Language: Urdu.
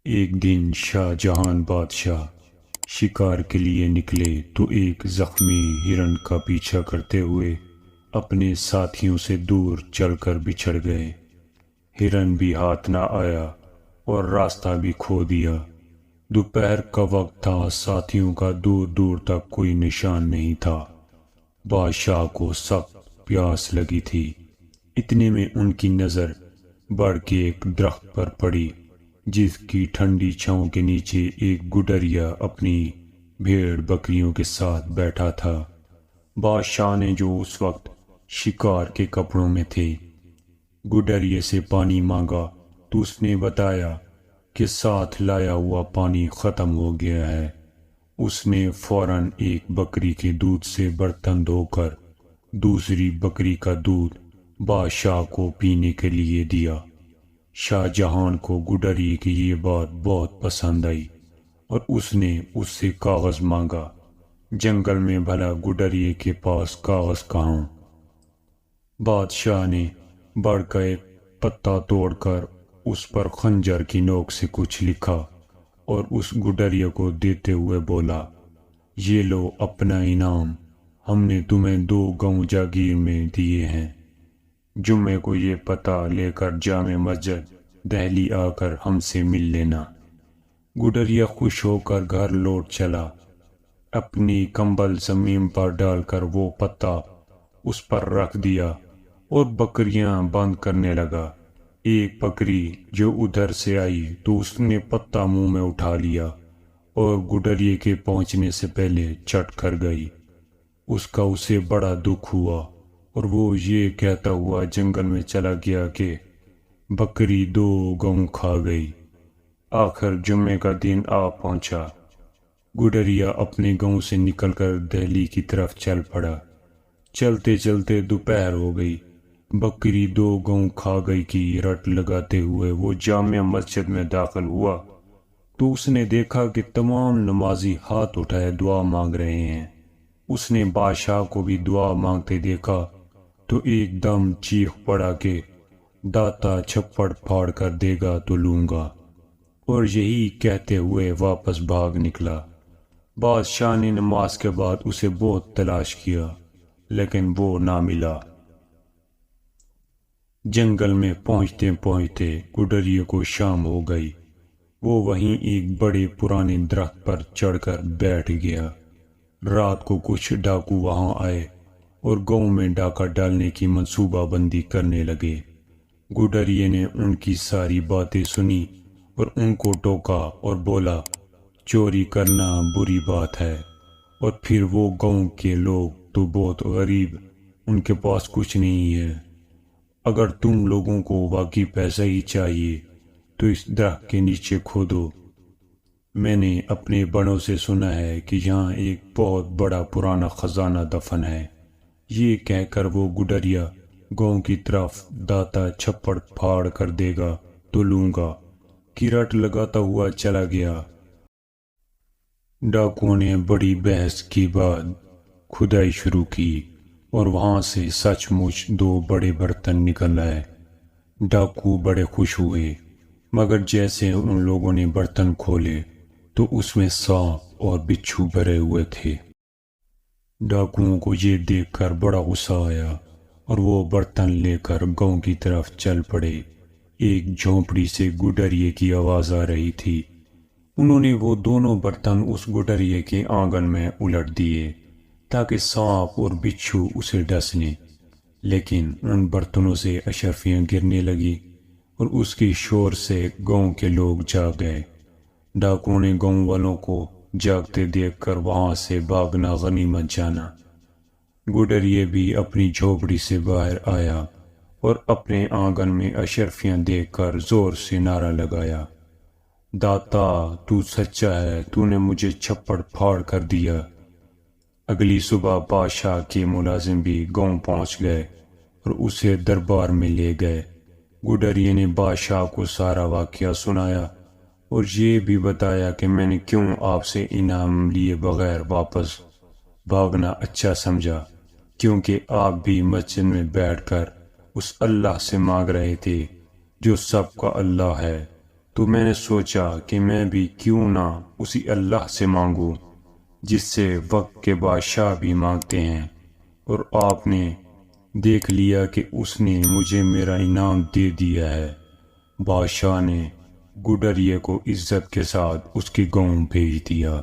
ایک دن شاہ جہان بادشاہ شکار کے لیے نکلے تو ایک زخمی ہرن کا پیچھا کرتے ہوئے اپنے ساتھیوں سے دور چل کر بچھڑ گئے۔ ہرن بھی ہاتھ نہ آیا اور راستہ بھی کھو دیا۔ دوپہر کا وقت تھا، ساتھیوں کا دور دور تک کوئی نشان نہیں تھا۔ بادشاہ کو سخت پیاس لگی تھی۔ اتنے میں ان کی نظر بڑھ کے ایک درخت پر پڑی جس کی ٹھنڈی چھاؤں کے نیچے ایک گڈریا اپنی بھیڑ بکریوں کے ساتھ بیٹھا تھا۔ بادشاہ نے جو اس وقت شکار کے کپڑوں میں تھے گڈریے سے پانی مانگا تو اس نے بتایا کہ ساتھ لایا ہوا پانی ختم ہو گیا ہے۔ اس نے فوراً ایک بکری کے دودھ سے برتن دھو کر دوسری بکری کا دودھ بادشاہ کو پینے کے لیے دیا۔ شاہ جہان کو گڈریے کی یہ بات بہت پسند آئی اور اس نے اس سے کاغذ مانگا۔ جنگل میں بھلا گڈریے کے پاس کاغذ کہاں؟ بادشاہ نے بڑھ کا ایک پتا توڑ کر اس پر خنجر کی نوک سے کچھ لکھا اور اس گڈریے کو دیتے ہوئے بولا، یہ لو اپنا انعام، ہم نے تمہیں 2 گاؤں جاگیر میں دیے ہیں۔ جمعے کو یہ پتہ لے کر جامع مسجد دہلی آ کر ہم سے مل لینا۔ گڈریا خوش ہو کر گھر لوٹ چلا۔ اپنی کمبل زمین پر ڈال کر وہ پتہ اس پر رکھ دیا اور بکریاں بند کرنے لگا۔ ایک بکری جو ادھر سے آئی تو اس نے پتہ منہ میں اٹھا لیا اور گڈریے کے پہنچنے سے پہلے چٹ کر گئی۔ اس کا اسے بڑا دکھ ہوا اور وہ یہ کہتا ہوا جنگل میں چلا گیا کہ بکری 2 گاؤں کھا گئی۔ آخر جمعے کا دن آ پہنچا۔ گڈریا اپنے گاؤں سے نکل کر دہلی کی طرف چل پڑا۔ چلتے چلتے دوپہر ہو گئی۔ بکری 2 گاؤں کھا گئی کی رٹ لگاتے ہوئے وہ جامع مسجد میں داخل ہوا تو اس نے دیکھا کہ تمام نمازی ہاتھ اٹھائے دعا مانگ رہے ہیں۔ اس نے بادشاہ کو بھی دعا مانگتے دیکھا تو ایک دم چیخ پڑا کہ داتا چھپڑ پھاڑ کر دے گا تو لوں گا، اور یہی کہتے ہوئے واپس بھاگ نکلا۔ بادشاہ نے نماز کے بعد اسے بہت تلاش کیا لیکن وہ نہ ملا۔ جنگل میں پہنچتے پہنچتے گڈریے کو شام ہو گئی۔ وہ وہیں ایک بڑے پرانے درخت پر چڑھ کر بیٹھ گیا۔ رات کو کچھ ڈاکو وہاں آئے اور گاؤں میں ڈاکہ ڈالنے کی منصوبہ بندی کرنے لگے۔ گڈریے نے ان کی ساری باتیں سنی اور ان کو ٹوکا اور بولا، چوری کرنا بری بات ہے، اور پھر وہ گاؤں کے لوگ تو بہت غریب، ان کے پاس کچھ نہیں ہے۔ اگر تم لوگوں کو واقعی پیسہ ہی چاہیے تو اس درخت کے نیچے کھودو۔ میں نے اپنے بڑوں سے سنا ہے کہ یہاں ایک بہت بڑا پرانا خزانہ دفن ہے۔ یہ کہہ کر وہ گڈریا گاؤں کی طرف داتا چھپڑ پھاڑ کر دے گا تو لوں گا کی رٹ لگاتا ہوا چلا گیا۔ ڈاکوؤں نے بڑی بحث کے بعد کھدائی شروع کی اور وہاں سے سچ مچ 2 بڑے برتن نکل آئے۔ ڈاکو بڑے خوش ہوئے، مگر جیسے ان لوگوں نے برتن کھولے تو اس میں سانپ اور بچھو بھرے ہوئے تھے۔ ڈاکوؤں کو یہ دیکھ کر بڑا غصہ آیا اور وہ برتن لے کر گاؤں کی طرف چل پڑے۔ ایک جھونپڑی سے گڈریے کی آواز آ رہی تھی۔ انہوں نے وہ دونوں برتن اس گڈریے کے آنگن میں الٹ دیے تاکہ سانپ اور بچھو اسے ڈس لیں، لیکن ان برتنوں سے اشرفیاں گرنے لگی اور اس کی شور سے گاؤں کے لوگ جاگ گئے۔ ڈاکوؤں نے گاؤں والوں کو جاگتے دیکھ کر وہاں سے بھاگنا غنیمت جانا۔ گڈریے بھی اپنی جھونپڑی سے باہر آیا اور اپنے آنگن میں اشرفیاں دیکھ کر زور سے نعرہ لگایا، داتا تو سچا ہے، تو نے مجھے چھپڑ پھاڑ کر دیا۔ اگلی صبح بادشاہ کے ملازم بھی گاؤں پہنچ گئے اور اسے دربار میں لے گئے۔ گڈریے نے بادشاہ کو سارا واقعہ سنایا اور یہ بھی بتایا کہ میں نے کیوں آپ سے انعام لیے بغیر واپس بھاگنا اچھا سمجھا، کیونکہ آپ بھی مسجد میں بیٹھ کر اس اللہ سے مانگ رہے تھے جو سب کا اللہ ہے، تو میں نے سوچا کہ میں بھی کیوں نہ اسی اللہ سے مانگوں جس سے وقت کے بادشاہ بھی مانگتے ہیں، اور آپ نے دیکھ لیا کہ اس نے مجھے میرا انعام دے دیا ہے۔ بادشاہ نے گڈریے کو عزت کے ساتھ اس کے گاؤں بھیج دیا۔